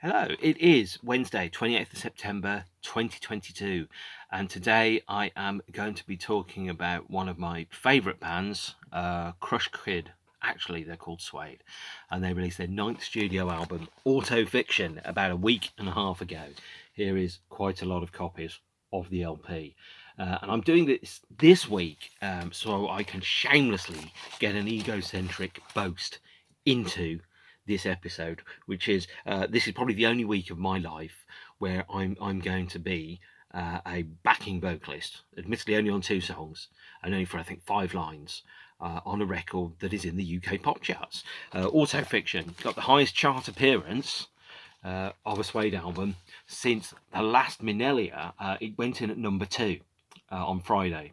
Hello, it is Wednesday, 28th of September 2022, and today I am going to be talking about one of my favourite bands, Crush Kid. Actually, they're called Suede, and they released their ninth studio album, Autofiction, about a week and a half ago. Here is quite a lot of copies of the LP. And I'm doing this week so I can shamelessly get an egocentric boast into this episode, which is this is probably the only week of my life where I'm going to be a backing vocalist, admittedly only on 2 songs and only for I think 5 lines. On a record that is in the UK pop charts. Autofiction got the highest chart appearance of a Suede album since the last millennia. It went in at number 2 on Friday.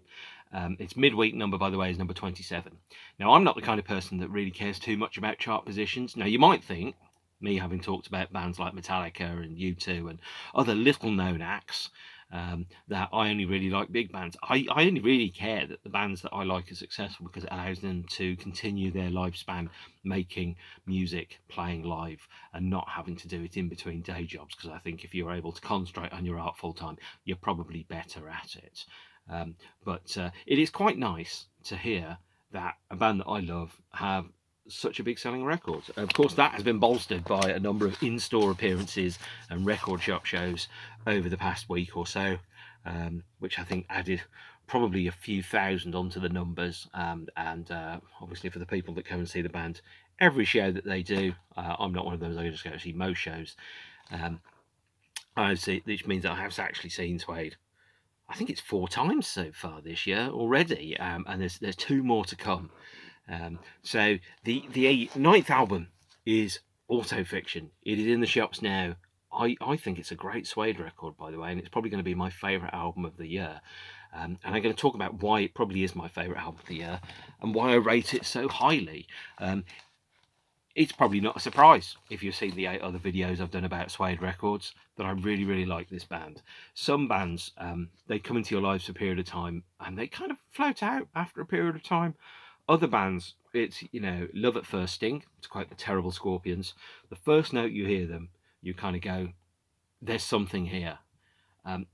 Its midweek number, by the way, is number 27. Now, I'm not the kind of person that really cares too much about chart positions. Now, you might think, me having talked about bands like Metallica and U2 and other little-known acts, that I only really like big bands. I only really care that the bands that I like are successful because it allows them to continue their lifespan making music, playing live, and not having to do it in between day jobs, because I think if you're able to concentrate on your art full-time, you're probably better at it. But it is quite nice to hear that a band that I love have such a big selling record. Of course, that has been bolstered by a number of in-store appearances and record shop shows over the past week or so, which I think added probably a few thousand onto the numbers. And obviously for the people that come and see the band, every show that they do, I'm not one of those. I just go to see most shows. Which means that I have actually seen Suede. I think it's 4 times so far this year already, and there's 2 more to come. So the ninth album is Autofiction. It is in the shops now. I think it's a great Suede record, by the way, and it's probably going to be my favourite album of the year. And I'm going to talk about why it probably is my favourite album of the year and why I rate it so highly. It's probably not a surprise if you've seen the 8 other videos I've done about Suede records that I really, really like this band. Some bands, they come into your lives for a period of time and they kind of float out after a period of time. Other bands, it's, love at first sting, to quote the Terrible Scorpions. The first note you hear them, you kind of go, there's something here.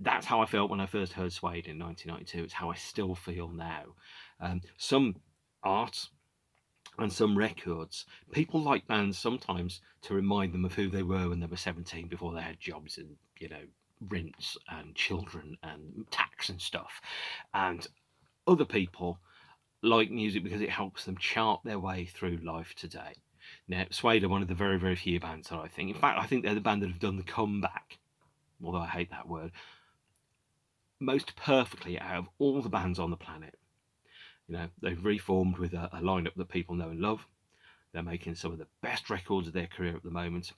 That's how I felt when I first heard Suede in 1992. It's how I still feel now. Some art and some records, people like bands sometimes to remind them of who they were when they were 17, before they had jobs and, rents and children and tax and stuff. And other people like music because it helps them chart their way through life today. Now, Suede are one of the very, very few bands that I think. In fact, I think they're the band that have done the comeback, although I hate that word, most perfectly out of all the bands on the planet. They've reformed with a lineup that people know and love. They're making some of the best records of their career at the moment.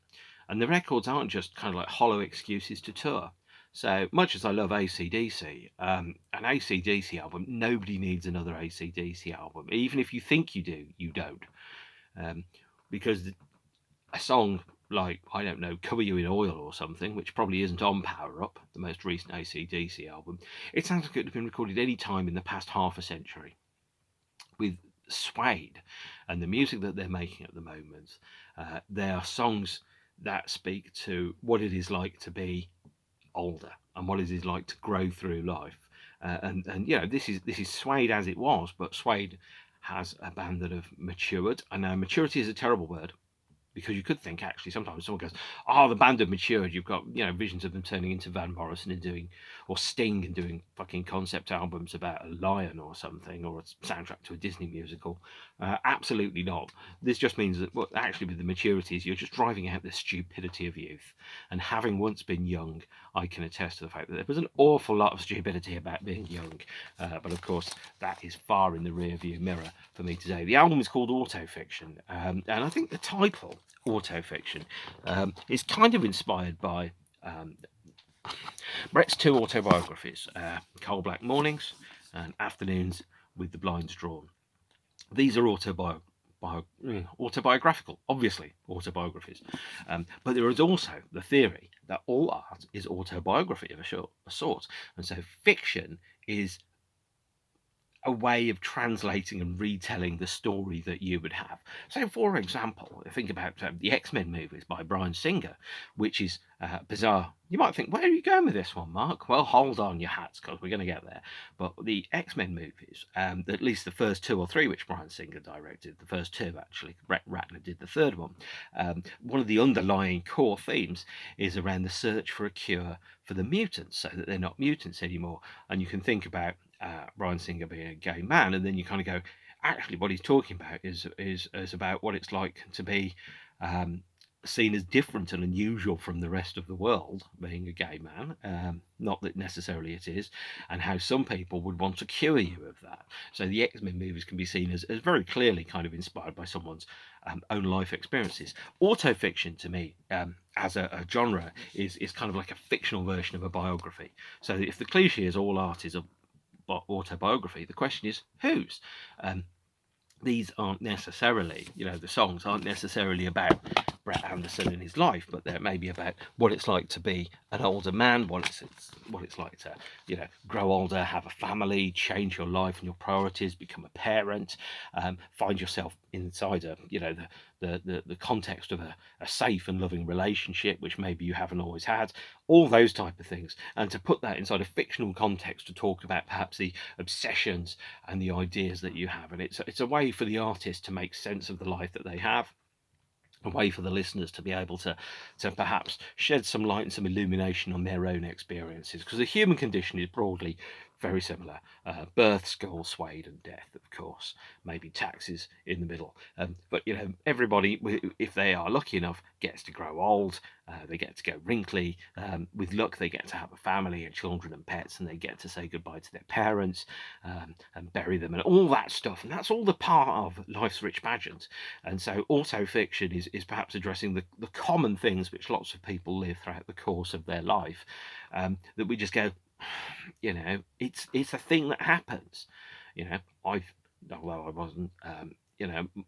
And the records aren't just kind of like hollow excuses to tour. So much as I love AC/DC, an AC/DC album, nobody needs another AC/DC album. Even if you think you do, you don't. Because a song like, I don't know, Cover You in Oil or something, which probably isn't on Power Up, the most recent AC/DC album, it sounds like it would have been recorded any time in the past half a century. With Suede and the music that they're making at the moment, there are songs that speak to what it is like to be older and what it is like to grow through life. And this is Suede as it was, but Suede has a band that have matured. I know maturity is a terrible word, because you could think, actually, sometimes someone goes, oh, the band have matured. You've got, visions of them turning into Van Morrison and doing, or Sting and doing fucking concept albums about a lion or something, or a soundtrack to a Disney musical. Absolutely not. This just means that, well, actually, with the maturity is you're just driving out the stupidity of youth. And having once been young, I can attest to the fact that there was an awful lot of stupidity about being young. But of course, that is far in the rear view mirror for me today. The album is called Autofiction, and I think the title, Autofiction, is kind of inspired by Brett's 2 autobiographies, Coal Black Mornings and Afternoons with the Blinds Drawn. These are autobiographical, obviously autobiographies, but there is also the theory that all art is autobiography of a sort, and so fiction is a way of translating and retelling the story that you would have. So, for example, think about the X-Men movies by Bryan Singer, which is bizarre. You might think, where are you going with this one, Mark? Well, hold on your hats, because we're going to get there. But the X-Men movies, at least the first two or three, which Bryan Singer directed, the first two actually, Brett Ratner did the third one. One of the underlying core themes is around the search for a cure for the mutants, so that they're not mutants anymore. And you can think about Bryan Singer being a gay man, and then you kind of go, actually, what he's talking about is about what it's like to be seen as different and unusual from the rest of the world, being a gay man. Not that necessarily it is, and how some people would want to cure you of that. So the X-Men movies can be seen as very clearly kind of inspired by someone's own life experiences. Autofiction, to me, as a genre, is kind of like a fictional version of a biography. So if the cliche is all art is a autobiography, the question is whose? These aren't necessarily, the songs aren't necessarily about Brett Anderson and his life, but they're maybe about what it's like to be an older man, what it's like to, grow older, have a family, change your life and your priorities, become a parent, find yourself inside the context of a safe and loving relationship, which maybe you haven't always had, all those type of things, and to put that inside a fictional context to talk about perhaps the obsessions and the ideas that you have. And it's a way for the artist to make sense of the life that they have, a way for the listeners to be able to perhaps shed some light and some illumination on their own experiences, because the human condition is broadly very similar. Birth, school, Suede, and death, of course, maybe taxes in the middle. But everybody, if they are lucky enough, gets to grow old. They get to go wrinkly. With luck, they get to have a family and children and pets, and they get to say goodbye to their parents and bury them and all that stuff. And that's all the part of life's rich pageant. And so autofiction is perhaps addressing the common things which lots of people live throughout the course of their life, that we just go, it's a thing that happens. Although I wasn't,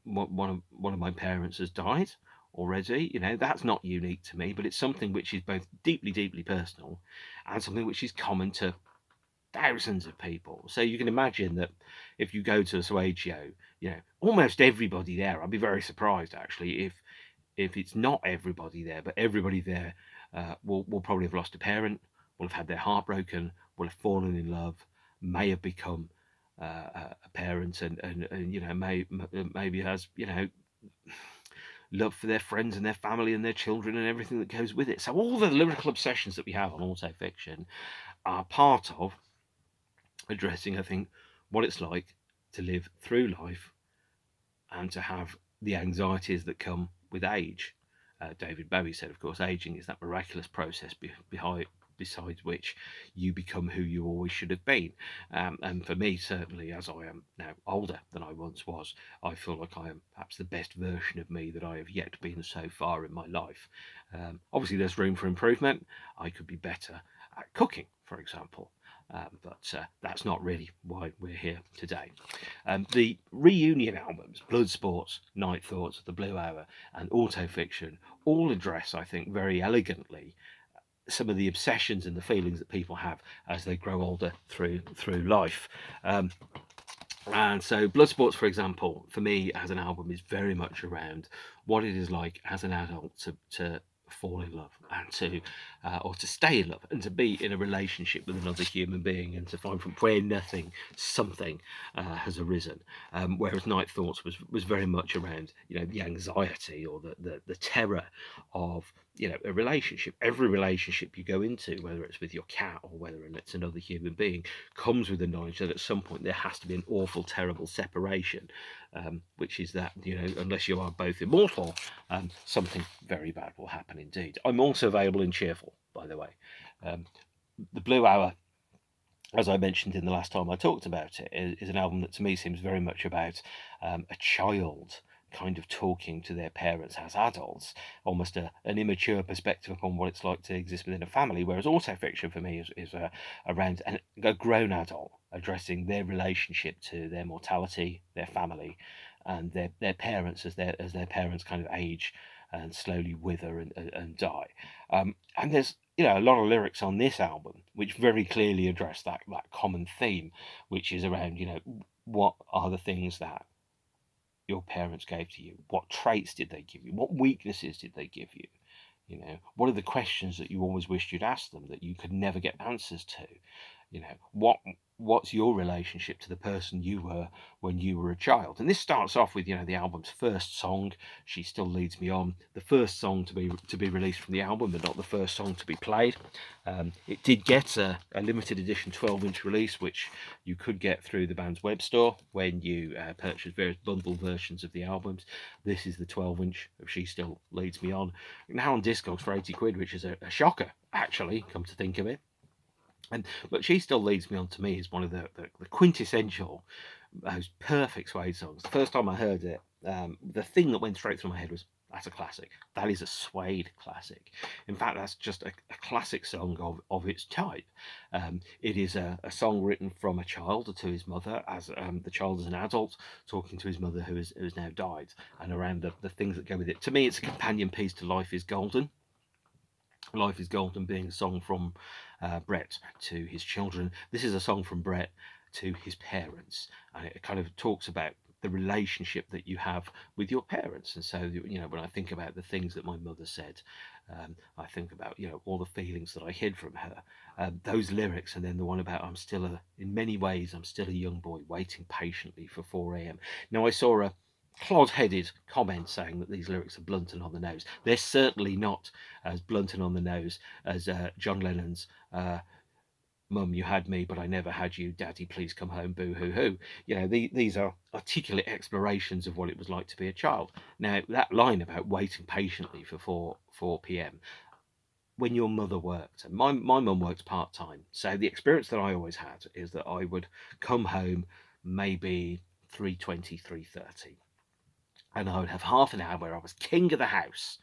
one of my parents has died already. That's not unique to me, but it's something which is both deeply, deeply personal and something which is common to thousands of people. So you can imagine that if you go to a Suede show, almost everybody there, I'd be very surprised actually if it's not everybody there, but everybody there will probably have lost a parent, will have had their heart broken, will have fallen in love, may have become a parent, and maybe has love for their friends and their family and their children and everything that goes with it. So all the lyrical obsessions that we have on autofiction are part of addressing, I think, what it's like to live through life and to have the anxieties that come with age. David Bowie said, of course, aging is that miraculous process besides which you become who you always should have been. And for me, certainly, as I am now older than I once was, I feel like I am perhaps the best version of me that I have yet been so far in my life. Obviously, there's room for improvement. I could be better at cooking, for example. But that's not really why we're here today. The reunion albums, Blood Sports, Night Thoughts, The Blue Hour, and Autofiction all address, I think, very elegantly some of the obsessions and the feelings that people have as they grow older through life. And so Blood Sports, for example, for me as an album is very much around what it is like as an adult to fall in love and to stay in love and to be in a relationship with another human being and to find from where nothing something has arisen, whereas Night Thoughts was very much around the anxiety or the terror of a relationship. Every relationship you go into, whether it's with your cat or whether it's another human being, comes with the knowledge that at some point there has to be an awful, terrible separation, which is that unless you are both immortal, something very bad will happen indeed. I'm also available in cheerful, by the way. The Blue Hour, as I mentioned in the last time I talked about it, is an album that to me seems very much about a child kind of talking to their parents as adults, almost an immature perspective upon what it's like to exist within a family, whereas autofiction for me is around a grown adult addressing their relationship to their mortality, their family, and their parents as their parents kind of age and slowly wither and die. And there's a lot of lyrics on this album which very clearly address that common theme, which is around what are the things that your parents gave to you? What traits did they give you? What weaknesses did they give you? What are the questions that you always wished you'd asked them that you could never get answers to? What's your relationship to the person you were when you were a child? And this starts off with the album's first song, "She Still Leads Me On," the first song to be released from the album, but not the first song to be played. It did get a limited edition 12-inch release, which you could get through the band's web store when you purchase various bundle versions of the albums. This is the 12-inch of "She Still Leads Me On," now on Discogs for 80 quid, which is a shocker, actually, come to think of it. But "She Still Leads Me On" to me is one of the quintessential, most perfect Suede songs. The first time I heard it, the thing that went straight through my head was, that's a classic. That is a Suede classic. In fact, that's just a classic song of its type. It is a song written from a child to his mother, as the child is an adult talking to his mother who has now died, and around the things that go with it. To me, it's a companion piece to "Life Is Golden." "Life Is Golden" being a song from Brett to his children. This is a song from Brett to his parents, and it kind of talks about the relationship that you have with your parents. And so, when I think about the things that my mother said, I think about all the feelings that I hid from her. Those lyrics, and then the one about in many ways I'm still a young boy waiting patiently for 4 a.m. Now, I saw a clod-headed comment saying that these lyrics are blunt and on the nose. They're certainly not as blunt and on the nose as John Lennon's "Mum, you had me, but I never had you. Daddy, please come home. Boo hoo hoo." These are articulate explorations of what it was like to be a child. Now, that line about waiting patiently for 4 p.m. when your mother worked, and my mum worked part-time, so the experience that I always had is that I would come home maybe 3:20, 3:30. And I would have half an hour where I was king of the house.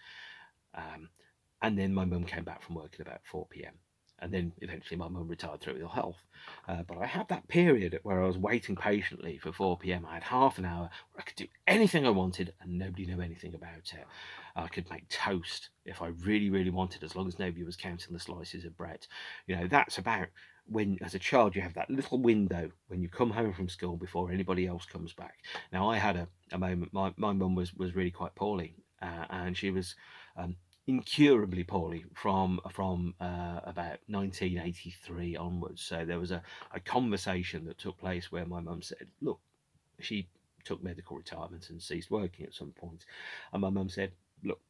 And then my mum came back from work at about 4 p.m. And then eventually my mum retired through ill health. But I had that period where I was waiting patiently for 4 p.m. I had half an hour where I could do anything I wanted and nobody knew anything about it. I could make toast if I really, really wanted, as long as nobody was counting the slices of bread. That's about when, as a child, you have that little window when you come home from school before anybody else comes back. Now, I had a moment. My mum was really quite poorly, and she was incurably poorly from about 1983 onwards. So there was a conversation that took place where my mum said, "Look," she took medical retirement and ceased working at some point, and my mum said, "Look,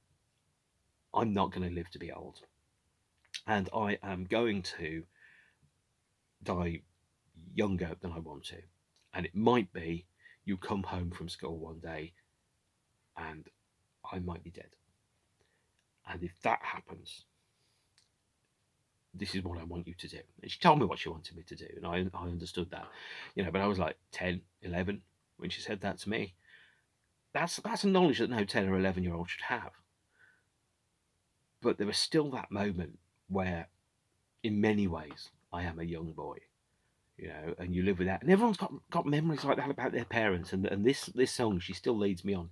I'm not going to live to be old, and I am going to die younger than I want to, and it might be you come home from school one day and I might be dead. And if that happens, this is what I want you to do." And she told me what she wanted me to do, and I understood that, but I was like 10, 11 when she said that to me. That's a knowledge that no 10 or 11-year-old should have. But there was still that moment where, in many ways, I am a young boy. And you live with that, and everyone's got memories like that about their parents. And this song, "She Still Leads Me On,"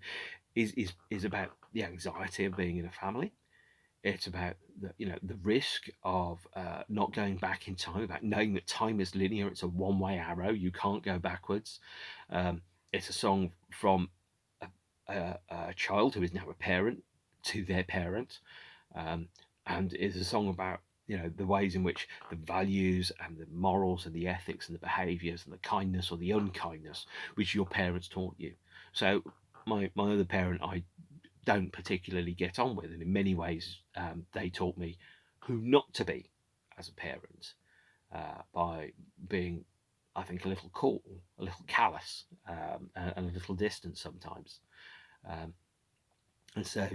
is about the anxiety of being in a family. It's about the risk of not going back in time, about knowing that time is linear. It's a one-way arrow. You can't go backwards. It's a song from a child who is now a parent to their parent, and it's a song about the ways in which the values and the morals and the ethics and the behaviours and the kindness or the unkindness which your parents taught you. So my other parent, I don't particularly get on with, and in many ways they taught me who not to be as a parent, by being, I think, a little cool, a little callous, and a little distant sometimes. And so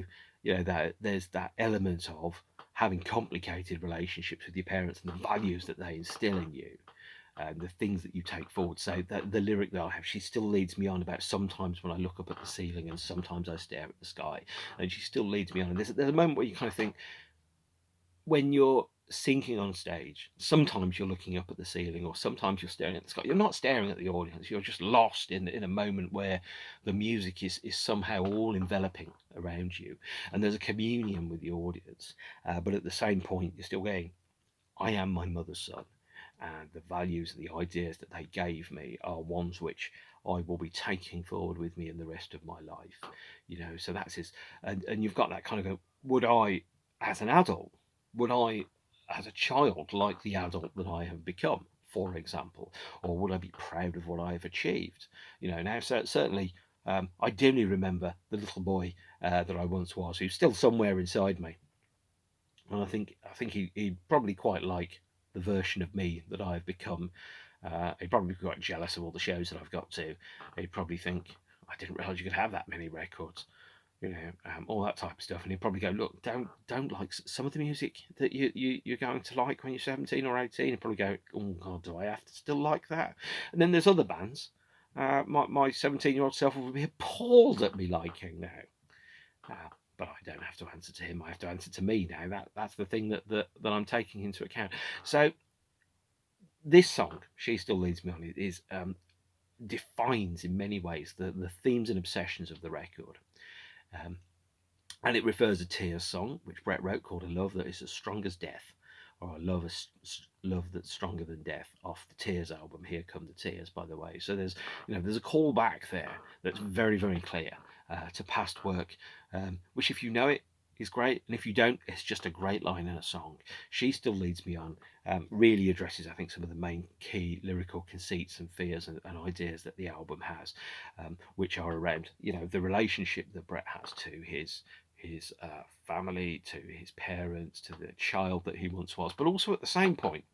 that there's that element of having complicated relationships with your parents and the values that they instill in you, and the things that you take forward. So that the lyric that I have, "She still leads me on," about sometimes when I look up at the ceiling and sometimes I stare at the sky, and she still leads me on. And there's a moment where you kind of think, when you're sinking on stage, sometimes you're looking up at the ceiling, or sometimes you're staring at the sky. You're not staring at the audience. You're just lost in a moment where the music is somehow all enveloping around you, and there's a communion with the audience. But at the same point, you're still going, I am my mother's son, and the values and the ideas that they gave me are ones which I will be taking forward with me in the rest of my life. So that's his, and you've got that kind of go, would I, as an adult, would I, as a child, like the adult that I have become, for example, or would I be proud of what I have achieved? Now, certainly, I dimly remember the little boy that I once was, who's still somewhere inside me, and I think he'd probably quite like the version of me that I've become. He'd probably be quite jealous of all the shows that I've got to. He'd probably think, I didn't realise you could have that many records, all that type of stuff. And he'd probably go, look, don't like some of the music that you're going to like when you're 17 or 18. He'd probably go, oh God, do I have to still like that? And then there's other bands. My 17-year-old self would be appalled at me liking now. But I don't have to answer to him. I have to answer to me now. That's the thing that I'm taking into account. So this song, "She Still Leads Me On," is defines in many ways the themes and obsessions of the record. Um, and it refers a Tears song, which Brett wrote, called "A Love That Is As Strong as Death," or "A Love That's Stronger Than Death," off the Tears album. Here Come the Tears, by the way. So there's a callback there that's very, very clear to past work, which, if you know it, is great, and if you don't, it's just a great line in a song. "She Still Leads Me On" really addresses, I think, some of the main key lyrical conceits and fears and ideas that the album has, which are around the relationship that Brett has to his family, to his parents, to the child that he once was, but also at the same point,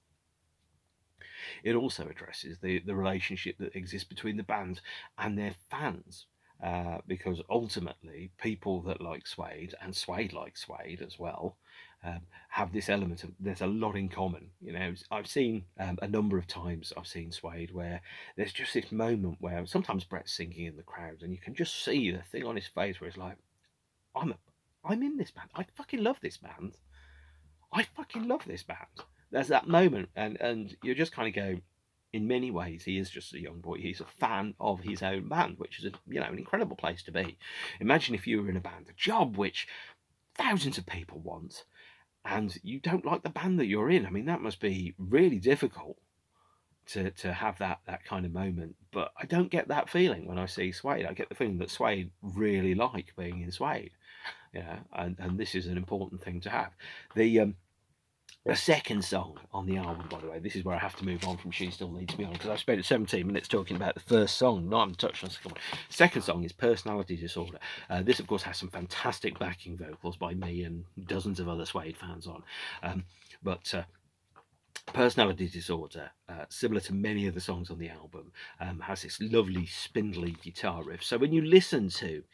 it also addresses the relationship that exists between the band and their fans. Because ultimately, people that like Suede, and Suede like Suede as well, have this element of there's a lot in common. I've seen a number of times, I've seen Suede where there's just this moment where sometimes Brett's singing in the crowd, and you can just see the thing on his face where he's like, I'm in this band. I fucking love this band. I fucking love this band. There's that moment, and you just kind of go, in many ways, he is just a young boy. He's a fan of his own band, which is an incredible place to be. Imagine if you were in a band, a job which thousands of people want, and you don't like the band that you're in. I mean, that must be really difficult to have that kind of moment. But I don't get that feeling when I see Suede. I get the feeling that Suede really like being in Suede. And this is an important thing to have. The second song on the album, by the way, this is where I have to move on from "She Still Leads Me On," because I've spent 17 minutes talking about the first song, not even touched on the second one. Second song is "Personality Disorder." This, of course, has some fantastic backing vocals by me and dozens of other Suede fans on. But "Personality Disorder," similar to many of the songs on the album, has this lovely spindly guitar riff. So when you listen to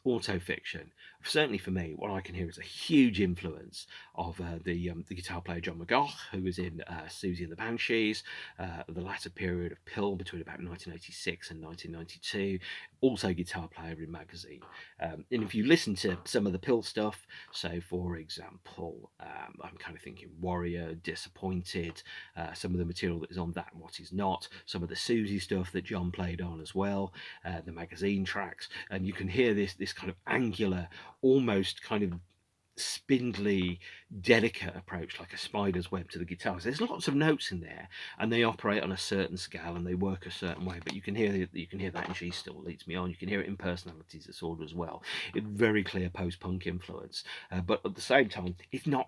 Autofiction, certainly for me, what I can hear is a huge influence of the guitar player John McGough, who was in Susie and the Banshees, the latter period of Pill between about 1986 and 1992, also guitar player in Magazine. And if you listen to some of the Pill stuff, so for example, I'm kind of thinking Warrior, Disappointed, some of the material that is on That What Is Not, some of the Susie stuff that John played on as well, the Magazine tracks, and you can hear this kind of angular, almost kind of spindly, delicate approach, like a spider's web to the guitars. There's lots of notes in there, and they operate on a certain scale and they work a certain way. But you can hear that in "She Still Leads Me On." You can hear it in "Personality Disorder" as well. It's very clear post-punk influence, but at the same time, it's not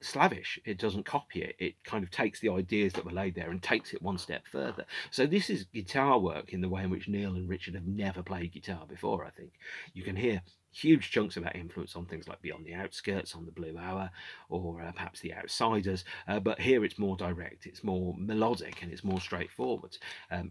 slavish. It doesn't copy it. It kind of takes the ideas that were laid there and takes it one step further. So this is guitar work in the way in which Neil and Richard have never played guitar before. I think you can hear huge chunks of that influence on things like "Beyond the Outskirts," on "The Blue Hour," or perhaps "The Outsiders," but here it's more direct, it's more melodic, and it's more straightforward.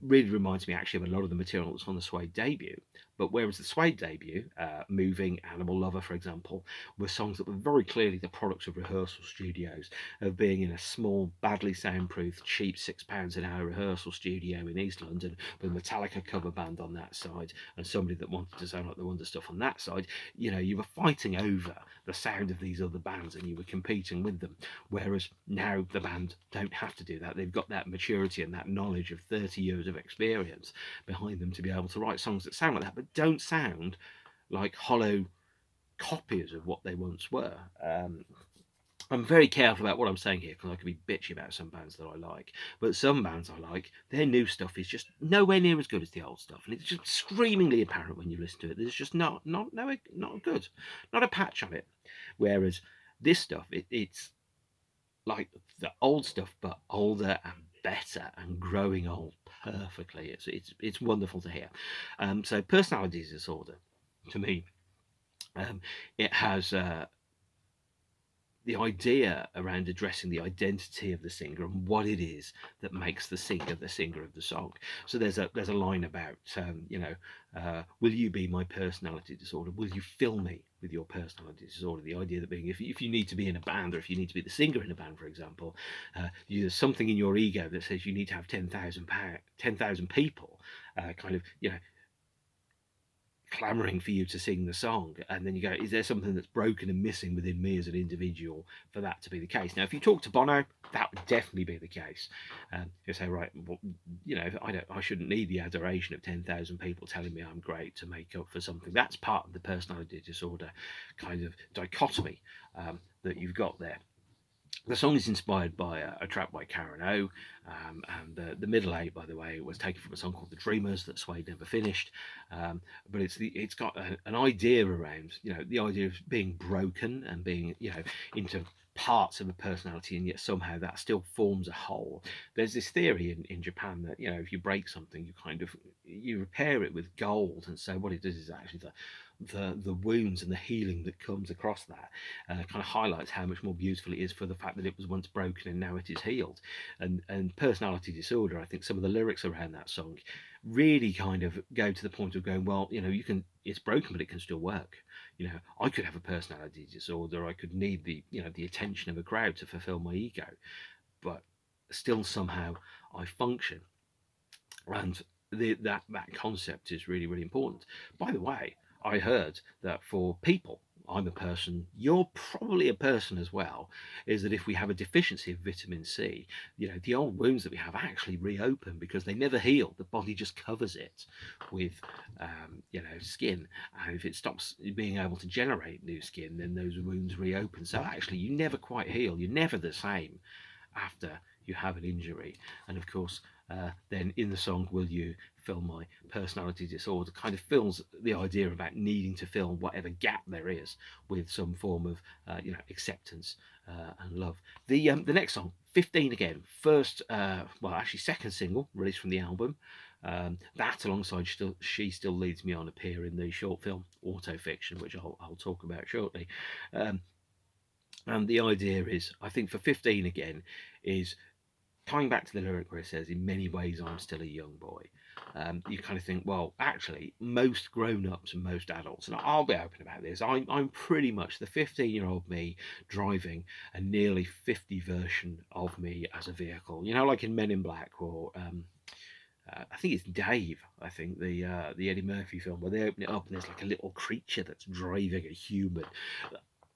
Really reminds me actually of a lot of the material that's on the Suede debut, But whereas the Suede debut, Moving, Animal Lover, for example, were songs that were very clearly the products of rehearsal studios, of being in a small, badly soundproofed, cheap £6 an hour rehearsal studio in East London with a Metallica cover band on that side and somebody that wanted to sound like the Wonder Stuff on that side. You were fighting over the sound of these other bands and you were competing with them. Whereas now the band don't have to do that. They've got that maturity and that knowledge of 30 years of experience behind them to be able to write songs that sound like that, but don't sound like hollow copies of what they once were. I'm very careful about what I'm saying here because I could be bitchy about some bands that I like, but some bands I like, their new stuff is just nowhere near as good as the old stuff, and it's just screamingly apparent when you listen to it. There's just not good, not a patch on it. Whereas this stuff, it's like the old stuff, but older and better and growing old perfectly. It's wonderful to hear. So personality disorder, to me, it has the idea around addressing the identity of the singer and what it is that makes the singer of the song. So there's a line about will you be my personality disorder? Will you fill me with your personality disorder? The idea that being if you need to be in a band, or if you need to be the singer in a band, for example, there's something in your ego that says you need to have 10,000 people clamoring for you to sing the song, and then you go, is there something that's broken and missing within me as an individual for that to be the case? Now if you talk to Bono, that would definitely be the case. You say, right, well, I shouldn't need the adoration of 10,000 people telling me I'm great to make up for something. That's part of the personality disorder kind of dichotomy that you've got there. The song is inspired by a track by Karen O, and the middle eight, by the way, was taken from a song called "The Dreamers" that Suede never finished. But it's got an idea around the idea of being broken and being into parts of a personality, and yet somehow that still forms a whole. There's this theory in Japan that if you break something, you repair it with gold, and so what it does is actually the wounds and the healing that comes across that kind of highlights how much more beautiful it is for the fact that it was once broken and now it is healed. And personality disorder, I think some of the lyrics around that song really kind of go to the point of going, well, it's broken but it can still work. I could have a personality disorder, I could need the attention of a crowd to fulfill my ego, but still somehow I function. And that concept is really, really important. By the way, I heard that for people, I'm a person, you're probably a person as well, is that if we have a deficiency of vitamin C, the old wounds that we have actually reopen because they never heal. The body just covers it with, skin. And if it stops being able to generate new skin, then those wounds reopen. So actually, you never quite heal. You're never the same after you have an injury. And of course, then in the song "Will You Fill My Personality Disorder" kind of fills the idea about needing to fill whatever gap there is with some form of acceptance and love. The next song, 15 Again, second single released from the album. That alongside She Still Leads Me On appear in the short film Autofiction, which I'll talk about shortly. And the idea is, I think for 15 Again, is coming back to the lyric where it says, "In many ways, I'm still a young boy." You kind of think, well, actually, most grown-ups and most adults, and I'll be open about this, I'm pretty much the 15-year-old me driving a nearly 50 version of me as a vehicle. Like in Men in Black, or I think it's Dave, I think, the Eddie Murphy film, where they open it up and there's like a little creature that's driving a human.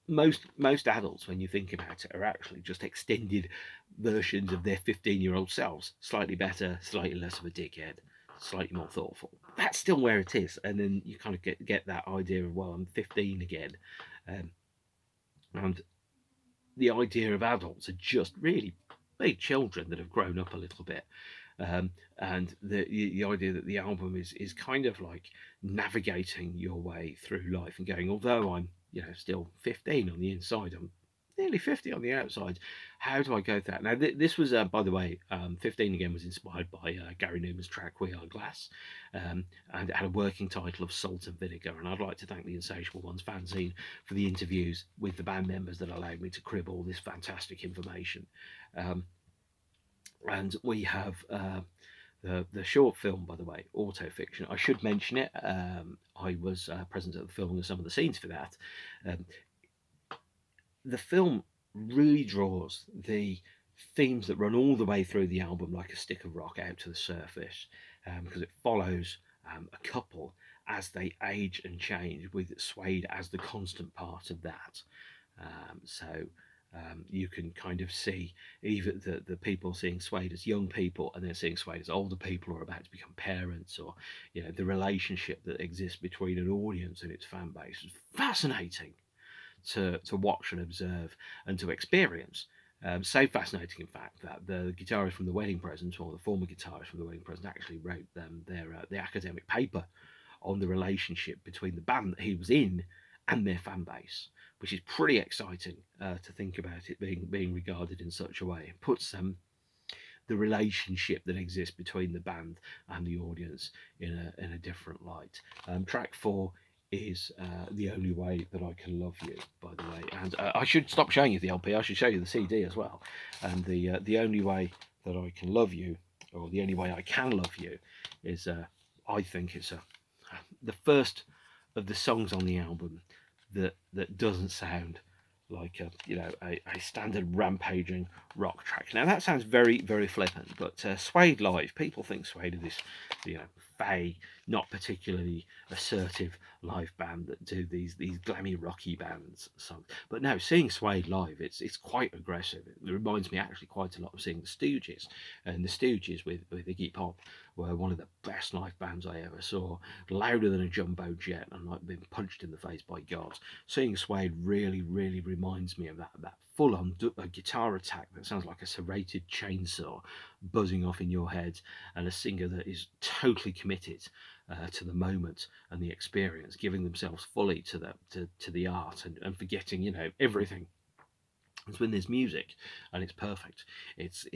Most adults, when you think about it, are actually just extended versions of their 15-year-old selves. Slightly better, slightly less of a dickhead, slightly more thoughtful. That's still where it is. And then you kind of get that idea of, well, I'm 15 again. And the idea of adults are just really big children that have grown up a little bit. And the idea that the album is kind of like navigating your way through life and going, although I'm still 15 on the inside, I'm nearly 50 on the outside. How do I go through that? Now, this was, by the way, 15 Again was inspired by Gary Numan's track We Are Glass, and it had a working title of Salt and Vinegar. And I'd like to thank the Insatiable Ones fanzine for the interviews with the band members that allowed me to crib all this fantastic information. And we have The short film, by the way, Autofiction. I should mention it. I was present at the filming of some of the scenes for that. Um, the film really draws the themes that run all the way through the album like a stick of rock out to the surface, because it follows a couple as they age and change, with Suede as the constant part of that. You can kind of see even the people seeing Suede as young people, and then seeing Suede as older people who are about to become parents, or the relationship that exists between an audience and its fan base is fascinating to watch and observe and to experience. So fascinating, in fact, that the guitarist from The Wedding Present, or the former guitarist from The Wedding Present, actually wrote their academic paper on the relationship between the band that he was in and their fan base, which is pretty exciting to think about it being regarded in such a way. It puts the relationship that exists between the band and the audience in a different light. Track 4 is The Only Way That I Can Love You, by the way. And I should stop showing you the LP, I should show you the CD as well. And the Only Way That I Can Love You, or The Only Way I Can Love You, is, I think it's the first of the songs on the album that doesn't sound like a standard rampaging rock track. Now that sounds very, very flippant, but Suede live, people think Suede is this fey, not particularly assertive live band that do these glammy rocky bands songs. But no, seeing Suede live, it's quite aggressive. It reminds me actually quite a lot of seeing the Stooges, and the Stooges with Iggy Pop were one of the best live bands I ever saw, louder than a jumbo jet and like being punched in the face by gods. Seeing Suede really, really reminds me of that full-on guitar attack that sounds like a serrated chainsaw buzzing off in your head, and a singer that is totally committed to the moment and the experience, giving themselves fully to the art, and forgetting everything. It's when there's music and it's perfect. It's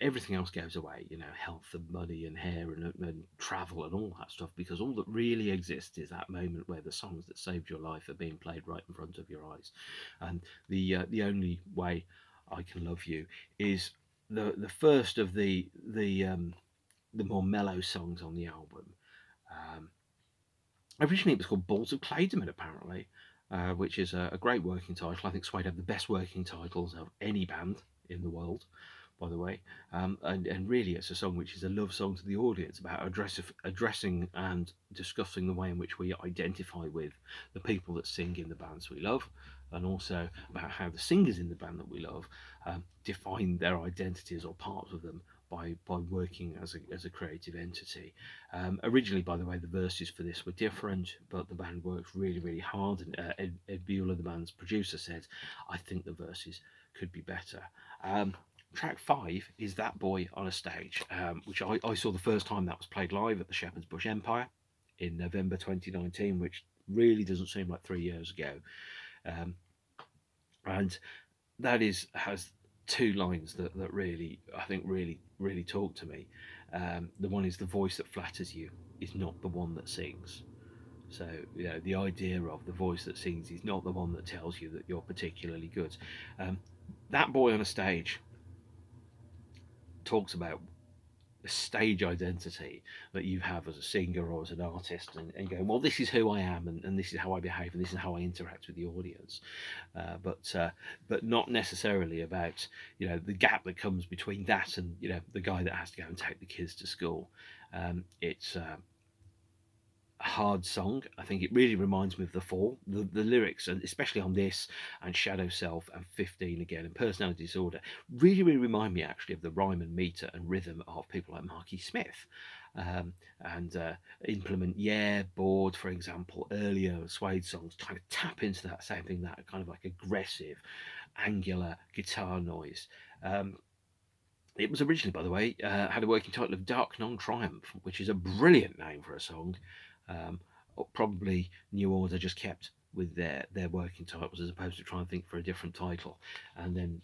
everything else goes away, health and money and hair and travel and all that stuff, because all that really exists is that moment where the songs that saved your life are being played right in front of your eyes. And the Only Way I Can Love You is the first of the more mellow songs on the album. Originally it was called Balls of Claydemon, apparently, which is a great working title. I think Suede have the best working titles of any band in the world, by the way. And really it's a song which is a love song to the audience, about addressing and discussing the way in which we identify with the people that sing in the bands we love, and also about how the singers in the band that we love define their identities or parts of them by working as a creative entity. Originally, by the way, the verses for this were different, but the band worked really, really hard, and Ed Bueller, the band's producer, said, I think the verses could be better. Track 5 is That Boy on a Stage, which I saw the first time that was played live at the Shepherd's Bush Empire in November 2019, which really doesn't seem like 3 years ago. And that has two lines that really, I think, really talk to me. The one is, the voice that flatters you is not the one that sings. So the idea of the voice that sings is not the one that tells you that you're particularly good. That Boy on a Stage talks about the stage identity that you have as a singer or as an artist, and going, well, this is who I am, and this is how I behave, and this is how I interact with the audience, but not necessarily about the gap that comes between that and the guy that has to go and take the kids to school. It's a hard song. I think it really reminds me of The Fall. The lyrics, and especially on this and Shadow Self and 15 again and Personality Disorder, really remind me actually of the rhyme and meter and rhythm of people like Marky Smith, and implement Bored, for example. Earlier Suede songs kind of tap into that same thing, that kind of like aggressive, angular guitar noise. It was originally, by the way, had a working title of Dark Non-Triumph, which is a brilliant name for a song. Probably New Order just kept with their working titles as opposed to trying to think for a different title. And then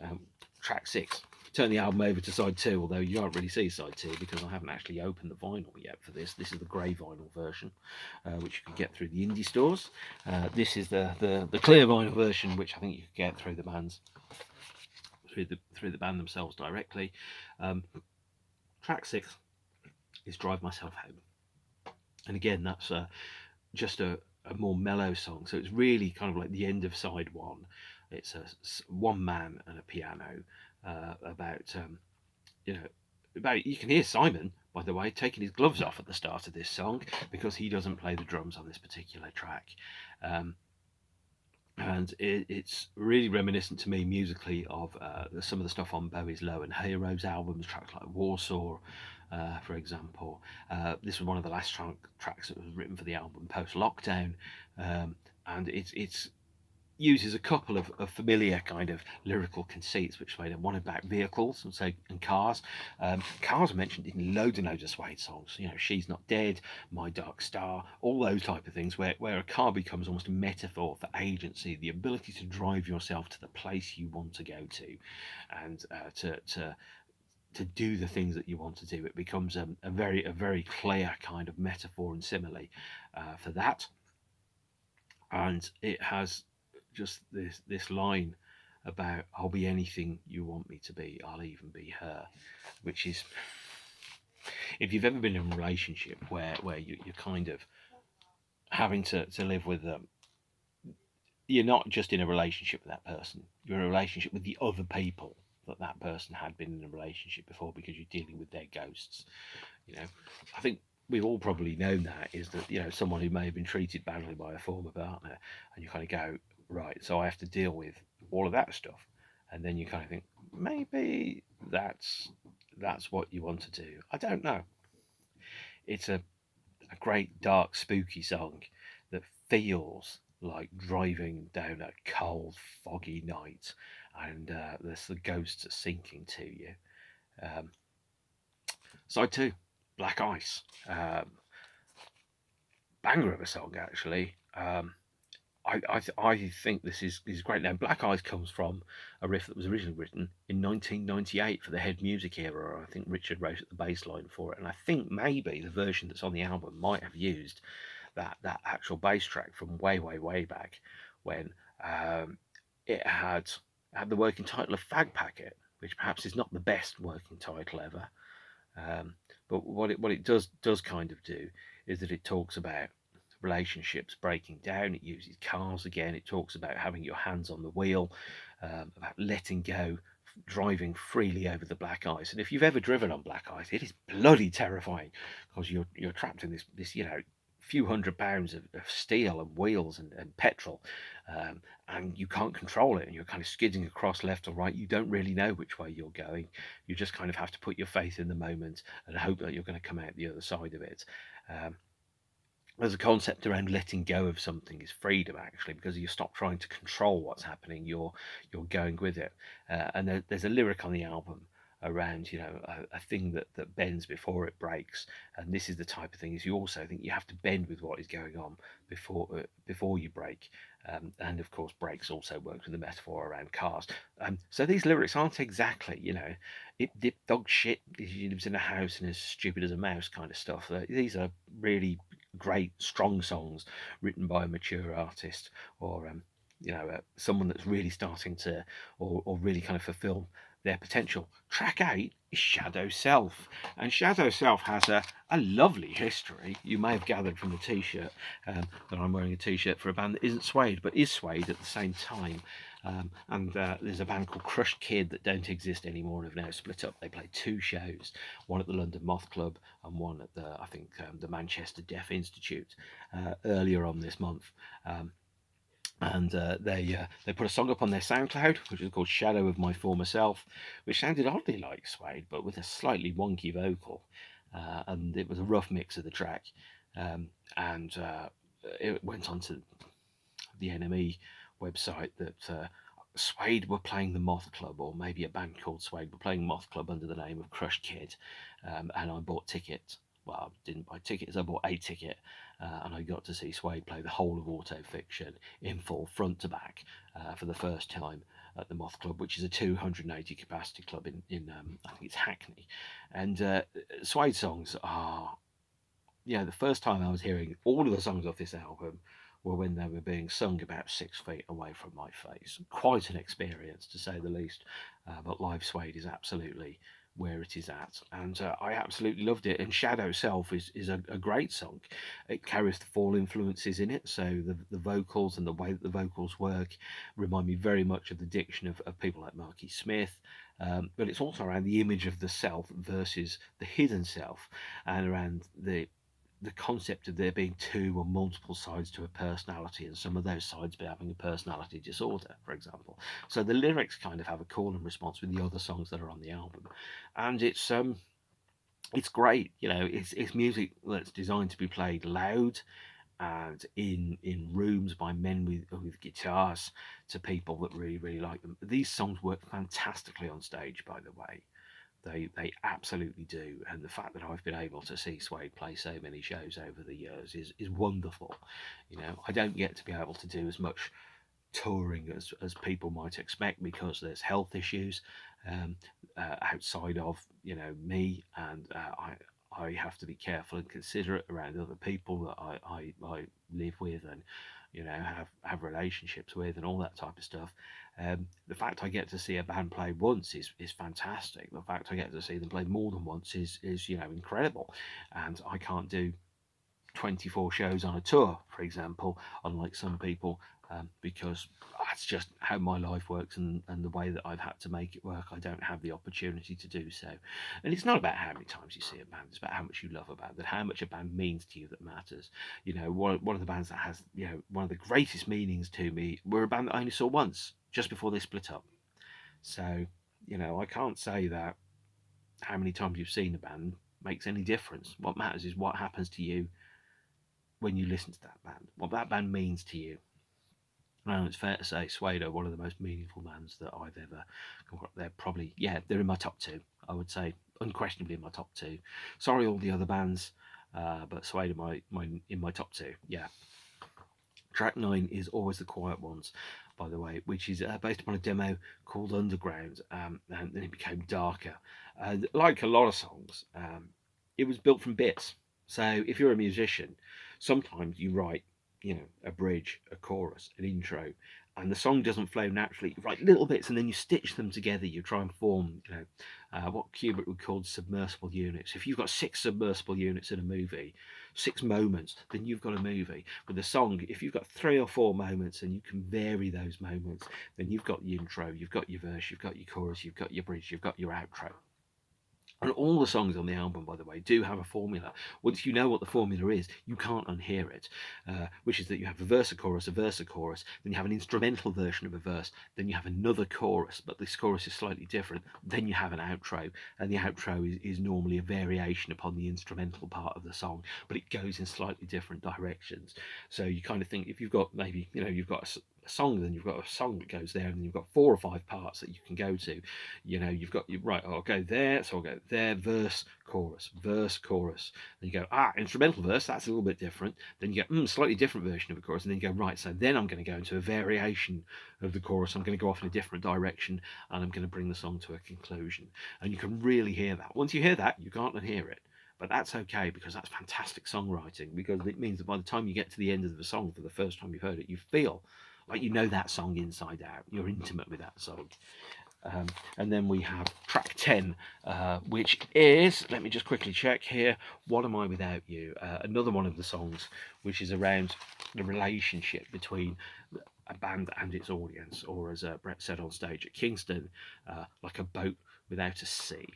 track 6, turn the album over to side 2, although you can't really see side 2 because I haven't actually opened the vinyl yet for this. This is the grey vinyl version, which you can get through the indie stores. This is the clear vinyl version, which I think you can get through the bands, through the band themselves directly. Track 6 is Drive Myself Home. And again, that's just a more mellow song. So it's really kind of like the end of side one. It's one man and a piano about, you know, about, you can hear Simon, by the way, taking his gloves off at the start of this song because he doesn't play the drums on this particular track. And it's really reminiscent to me musically of some of the stuff on Bowie's Low and Heroes albums, tracks like Warsaw, for example. This was one of the last tracks that was written for the album post-lockdown, and it's uses a couple of familiar kind of lyrical conceits, which made one about vehicles and cars. Cars are mentioned in loads and loads of Suede songs. You know, She's Not Dead, My Dark Star, all those type of things, where a car becomes almost a metaphor for agency, the ability to drive yourself to the place you want to go to, and to do the things that you want to do. It becomes a very clear kind of metaphor and simile for that. And it has just this line about, I'll be anything you want me to be, I'll even be her, which is, if you've ever been in a relationship where you're kind of having to live with them, you're not just in a relationship with that person, you're in a relationship with the other people that person had been in a relationship before, because you're dealing with their ghosts. You know, I think we've all probably known that, is that, you know, someone who may have been treated badly by a former partner, and you kind of go, right, so I have to deal with all of that stuff, and then you kind of think, maybe that's what you want to do. I don't know. It's a great dark spooky song that feels like driving down a cold foggy night, and there's the ghosts are sinking to you. Side 2, Black Ice, banger of a song actually. I think this is great. Now, Black Eyes comes from a riff that was originally written in 1998 for the Head Music era. I think Richard wrote the bass line for it, and I think maybe the version that's on the album might have used that actual bass track from way back when it had the working title of Fag Packet, which perhaps is not the best working title ever. But what it does kind of do is that it talks about relationships breaking down. It uses cars again. It talks about having your hands on the wheel, about letting go, driving freely over the black ice. And if you've ever driven on black ice, it is bloody terrifying, because you're trapped in this few £100 of steel and wheels and petrol, and you can't control it, and you're kind of skidding across left or right. You don't really know which way you're going. You just kind of have to put your faith in the moment and hope that you're going to come out the other side of it. There's a concept around letting go of something is freedom, actually, because you stop trying to control what's happening. You're going with it. And there's a lyric on the album around, you know, a thing that bends before it breaks. And this is the type of thing, is you also think you have to bend with what is going on before you break. And of course, brakes also works with the metaphor around cars. So these lyrics aren't exactly, you know, it dip dog shit, he lives in a house and is stupid as a mouse kind of stuff. These are really great, strong songs written by a mature artist, or you know, someone that's really starting to, or really kind of fulfill their potential. Track 8 is Shadow Self, and Shadow Self has a lovely history. You may have gathered from the t-shirt that I'm wearing a t-shirt for a band that isn't Suede but is Suede at the same time. And there's a band called Crushed Kid that don't exist anymore and have now split up. They played 2 shows, one at the London Moth Club and one at the Manchester Deaf Institute earlier on this month. And they put a song up on their SoundCloud, which is called Shadow of My Former Self, which sounded oddly like Suede, but with a slightly wonky vocal. And it was a rough mix of the track. And it went on to the NME website that Suede were playing the Moth Club, or maybe a band called Suede were playing Moth Club under the name of Crushed Kid. And I bought tickets. Well, I didn't buy tickets, I bought a ticket, and I got to see Suede play the whole of Autofiction in full, front to back, for the first time at the Moth Club, which is a 280 capacity club in I think it's Hackney. And Suede songs are, the first time I was hearing all of the songs off this album were when they were being sung about 6 feet away from my face. Quite an experience, to say the least. But live Suede is absolutely where it is at, and I absolutely loved it. And Shadow Self is a great song. It carries the fall influences in it, so the vocals and the way that the vocals work remind me very much of the diction of people like Marky Smith. But it's also around the image of the self versus the hidden self, and around the concept of there being two or multiple sides to a personality, and some of those sides be having a personality disorder, for example. So the lyrics kind of have a call and response with the other songs that are on the album, and it's great. You know, it's music that's designed to be played loud and in rooms by men with guitars to people that really like them. These songs work fantastically on stage, by the way. They absolutely do, and the fact that I've been able to see Suede play so many shows over the years is wonderful. You know, I don't get to be able to do as much touring as people might expect because there's health issues um, outside of me, and I have to be careful and considerate around other people that I live with and have relationships with and all that type of stuff. The fact I get to see a band play once is fantastic. The fact I get to see them play more than once is incredible, and I can't do 24 shows on a tour, for example, unlike some people, because that's just how my life works, and the way that I've had to make it work. I don't have the opportunity to do so. And it's not about how many times you see a band, it's about how much you love a band and how much a band means to you that matters. You know, one of the bands that has, one of the greatest meanings to me were a band that I only saw once, just before they split up. So, I can't say that how many times you've seen a band makes any difference. What matters is what happens to you when you listen to that band, what that band means to you. And it's fair to say Suede are one of the most meaningful bands that I've ever come across. They're probably, they're in my top two, I would say, unquestionably in my top two. Sorry, all the other bands, but Suede are in my top two, yeah. Track 9 is Always the Quiet Ones, by the way, which is based upon a demo called Underground, and then it became darker. Like a lot of songs, it was built from bits. So if you're a musician, sometimes you write, a bridge, a chorus, an intro, and the song doesn't flow naturally. You write little bits and then you stitch them together. You try and form, what Kubrick would call submersible units. If you've got 6 submersible units in a movie, 6 moments, then you've got a movie. With a song, if you've got 3 or 4 moments and you can vary those moments, then you've got the intro, you've got your verse, you've got your chorus, you've got your bridge, you've got your outro. And all the songs on the album, by the way, do have a formula. Once you know what the formula is, you can't unhear it, which is that you have a verse, a chorus, then you have an instrumental version of a verse, then you have another chorus, but this chorus is slightly different, then you have an outro, and the outro is normally a variation upon the instrumental part of the song, but it goes in slightly different directions. So you kind of think, if you've got maybe, you've got a song, then you've got a song that goes there, and then you've got 4 or 5 parts that you can go to. You've got right, I'll go there, so I'll go there, verse, chorus, then you go, instrumental verse, that's a little bit different, then you go, slightly different version of a chorus, and then you go, right, so then I'm going to go into a variation of the chorus, I'm going to go off in a different direction, and I'm going to bring the song to a conclusion. And you can really hear that. Once you hear that, you can't unhear it. But that's okay, because that's fantastic songwriting, because it means that by the time you get to the end of the song for the first time you've heard it, you feel like you know that song inside out. You're intimate with that song. And then we have track 10, which is, let me just quickly check here, What Am I Without You? Another one of the songs which is around the relationship between a band and its audience, or as Brett said on stage at Kingston, like a boat without a sea.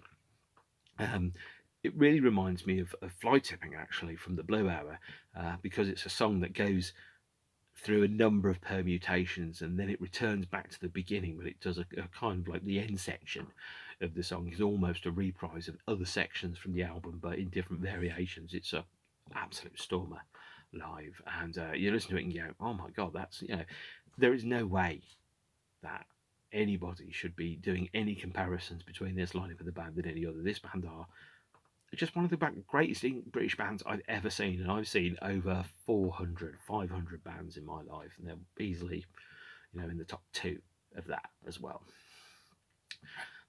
It really reminds me of Fly Tipping, actually, from the Blue Hour, because it's a song that goes through a number of permutations and then it returns back to the beginning, but it does a kind of like the end section of the song is almost a reprise of other sections from the album, but in different variations. It's a absolute stormer live, and you listen to it and you go, oh my god, that's, there is no way that anybody should be doing any comparisons between this lineup of the band and any other. This band are just one of the greatest British bands I've ever seen, and I've seen over 400, 500 bands in my life, and they're easily, in the top 2 of that as well.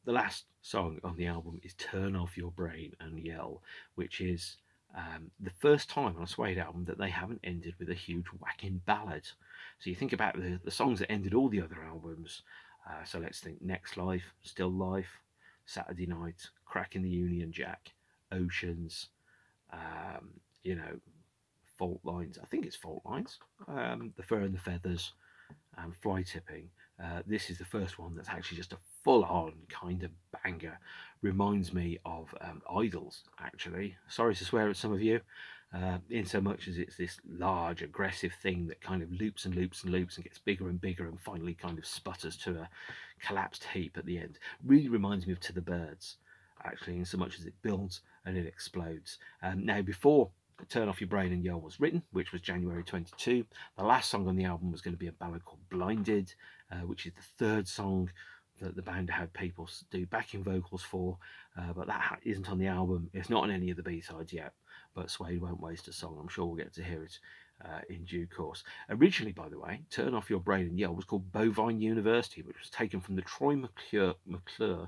The last song on the album is Turn Off Your Brain and Yell, which is the first time on a Suede album that they haven't ended with a huge whacking ballad. So you think about the songs that ended all the other albums, so let's think Next Life, Still Life, Saturday Night, Cracking the Union Jack, Oceans, you know, Fault Lines. I think it's Fault Lines. The Fur and the Feathers, and Fly Tipping. This is the first one that's actually just a full-on kind of banger. Reminds me of Idols, actually. Sorry to swear at some of you, in so much as it's this large, aggressive thing that kind of loops and loops and loops and gets bigger and bigger and finally kind of sputters to a collapsed heap at the end. Really reminds me of To the Birds, actually, in so much as it builds and it explodes. Now, before Turn Off Your Brain and Yell was written, which was January 22, the last song on the album was going to be a ballad called Blinded, which is the third song that the band had people do backing vocals for, but that isn't on the album. It's not on any of the B-sides yet, but Suede won't waste a song. I'm sure we'll get to hear it in due course. Originally, by the way, Turn Off Your Brain and Yell was called Bovine University, which was taken from the Troy McClure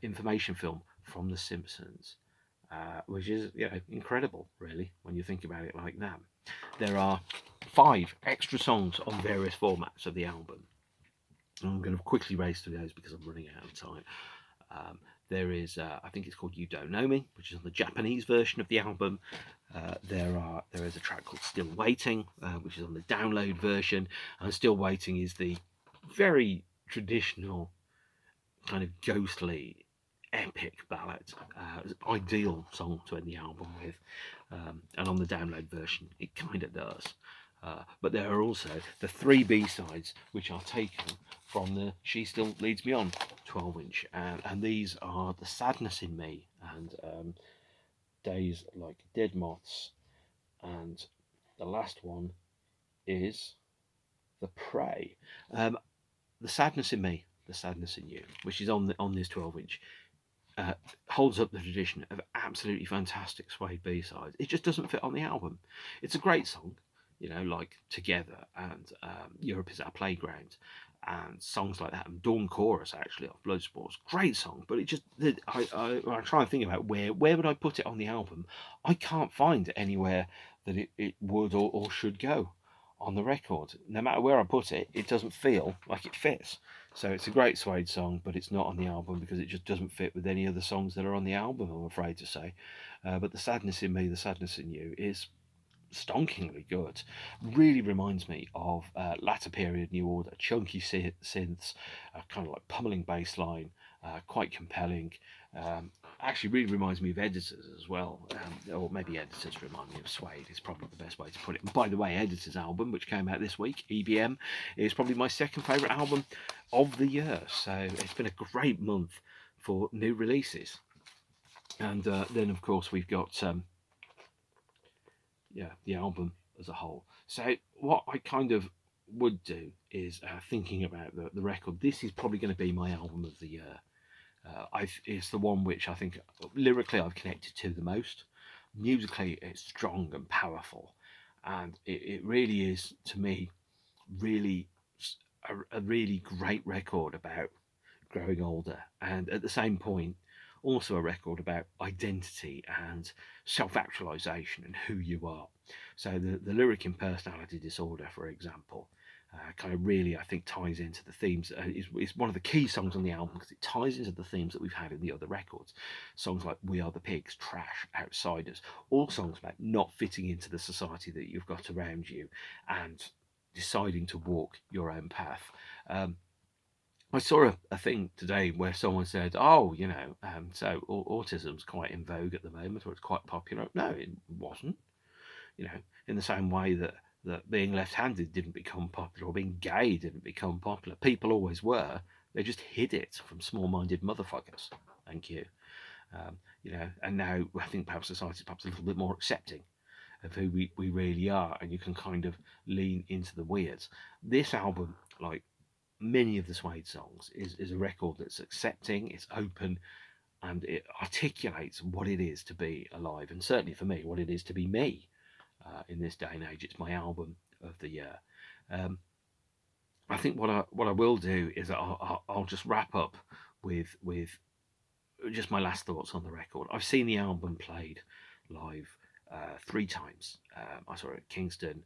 information film from The Simpsons. Which is, you know, incredible, really, when you think about it like that. There are 5 extra songs on various formats of the album. I'm going to quickly race through those because I'm running out of time. There is, I think it's called You Don't Know Me, which is on the Japanese version of the album. There is a track called Still Waiting, which is on the download version, and Still Waiting is the very traditional kind of ghostly epic ballad, ideal song to end the album with, and on the download version it kind of does. But there are also the 3 B-sides which are taken from the She Still Leads Me On 12-inch, and these are The Sadness in Me and Days Like Dead Moths, and the last one is The Prey. The Sadness in Me, The Sadness in You, which is on this 12-inch, holds up the tradition of absolutely fantastic Suede B-sides. It just doesn't fit on the album. It's a great song, you know, like Together and Europe Is Our Playground and songs like that, and Dawn Chorus, actually, of Bloodsport's great song, but it just, I try and think about where would I put it on the album. I can't find anywhere that it would or should go on the record. No matter where I put it, it doesn't feel like it fits. So it's a great Suede song, but it's not on the album because it just doesn't fit with any other songs that are on the album, I'm afraid to say. But The Sadness in Me, The Sadness in You is stonkingly good. Really reminds me of latter period New Order, chunky synths, kind of like pummeling bass line, quite compelling. Actually really reminds me of Editors as well, or maybe Editors remind me of Suede is probably the best way to put it. And by the way, Editors album, which came out this week, EBM, is probably my second favourite album of the year. So it's been a great month for new releases. And then of course we've got the album as a whole. So what I kind of would do is thinking about the record. This is probably going to be my album of the year. It's the one which I think lyrically I've connected to the most. Musically, it's strong and powerful, and it really is, to me, really a really great record about growing older, and at the same point, also a record about identity and self-actualization and who you are. So the lyric in Personality Disorder, for example, kind of really, I think, ties into the themes. It's one of the key songs on the album because it ties into the themes that we've had in the other records. Songs like We Are the Pigs, Trash, Outsiders, all songs about not fitting into the society that you've got around you and deciding to walk your own path. I saw a thing today where someone said, "Oh, you know, so autism's quite in vogue at the moment, or it's quite popular." No, it wasn't. You know, in the same way that being left-handed didn't become popular, or being gay didn't become popular. People always were. They just hid it from small-minded motherfuckers. Thank you. You know, and now I think perhaps society's perhaps a little bit more accepting of who we really are, and you can kind of lean into the weirds. This album, like many of the Suede songs, is a record that's accepting, it's open, and it articulates what it is to be alive, and certainly for me, what it is to be me in this day and age. It's my album of the year. I think what I will do is I'll just wrap up with just my last thoughts on the record. I've seen the album played live 3 times. I saw it at Kingston,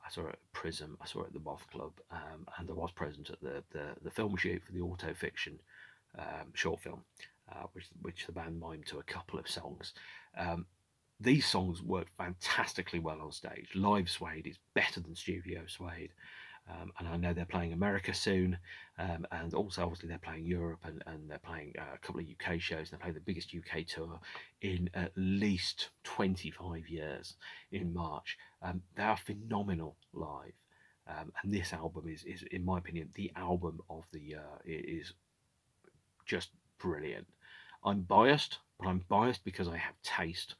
I saw it at Prism, I saw it at the Moth Club, and I was present at the film shoot for the Autofiction short film. which the band mimed to a couple of songs. These songs work fantastically well on stage. Live Suede is better than studio Suede. And I know they're playing America soon, and also obviously they're playing Europe, and they're playing a couple of UK shows. They're playing the biggest UK tour in at least 25 years in March. They are phenomenal live, and this album is, in my opinion, the album of the year. It is just brilliant. I'm biased, but I'm biased because I have taste,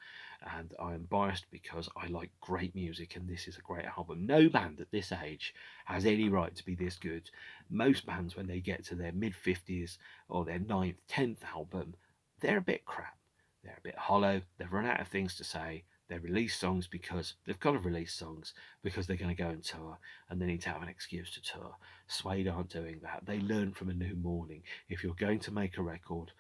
and I am biased because I like great music, and this is a great album. No band at this age has any right to be this good. Most bands, when they get to their mid 50s or their ninth, 10th album, they're a bit crap. They're a bit hollow. They've run out of things to say. They release songs because they've got to release songs because they're going to go and tour, and they need to have an excuse to tour. Suede aren't doing that. They learn from a new morning. If you're going to make a record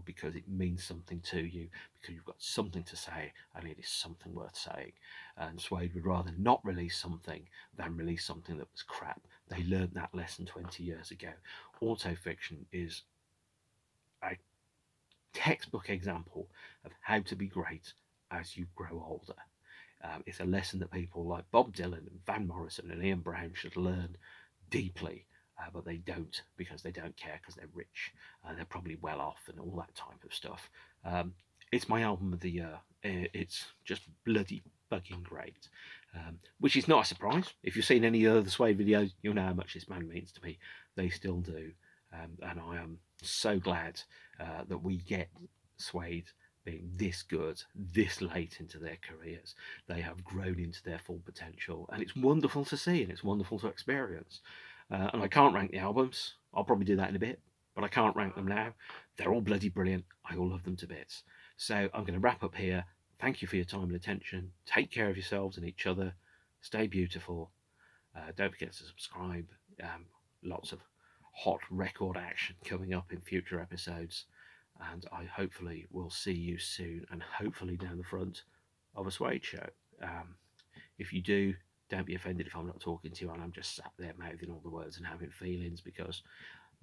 because it means something to you, because you've got something to say, and it is something worth saying. And Suede would rather not release something than release something that was crap. They learned that lesson 20 years ago. Autofiction is a textbook example of how to be great as you grow older. It's a lesson that people like Bob Dylan and Van Morrison and Ian Brown should learn deeply, but they don't, because they don't care, because they're rich, they're probably well off and all that type of stuff. It's my album of the year. It's just bloody fucking great, which is not a surprise. If you've seen any other Suede videos, you'll know how much this band means to me. They still do, and I am so glad that we get Suede being this good this late into their careers. They have grown into their full potential, and it's wonderful to see, and it's wonderful to experience. And I can't rank the albums. I'll probably do that in a bit, but I can't rank them now. They're all bloody brilliant. I all love them to bits. So I'm going to wrap up here. Thank you for your time and attention. Take care of yourselves and each other. Stay beautiful. Don't forget to subscribe. Lots of hot record action coming up in future episodes. And I hopefully will see you soon, and hopefully down the front of a Suede show. If you do, don't be offended if I'm not talking to you and I'm just sat there mouthing all the words and having feelings, because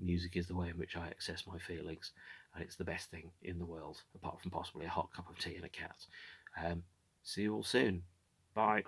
music is the way in which I access my feelings, and it's the best thing in the world, apart from possibly a hot cup of tea and a cat. See you all soon. Bye.